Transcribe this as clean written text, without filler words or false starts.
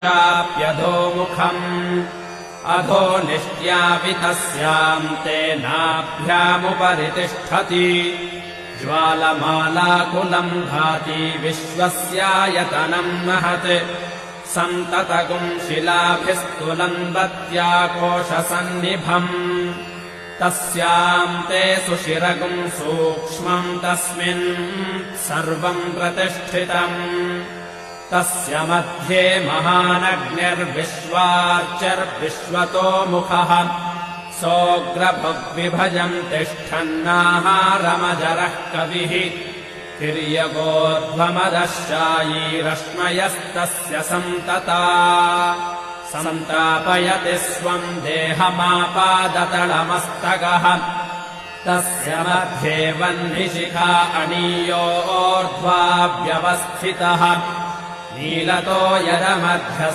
चाप्यधोमुखम् अधो निष्ट्यापि तस्याम् तेनाभ्यामुपरि तिष्ठति ज्वालमालाकुलम् भाति विश्वस्यायतनम् महत् सन्ततगुम् शिलाभिस्तुलन्वत्याकोशसन्निभम् तस्याम् ते सुशिरगुम् सूक्ष्मम् तस्मिन् सर्वम् प्रतिष्ठितम् तस्य मध्ये महानग्निर्विश्वार्चर्विश्वतो मुखः सोऽग्रभग्विभजम् तिष्ठन्नाहारमजरः कविः तिर्यगोध्वमदशायीरश्मयस्तस्य सन्तता सन्तापयति स्वम् देहमापादतलमस्तकः तस्य मध्ये वह्निशिखा अणीयोर्ध्वा व्यवस्थितः नीलतो यदमध्यः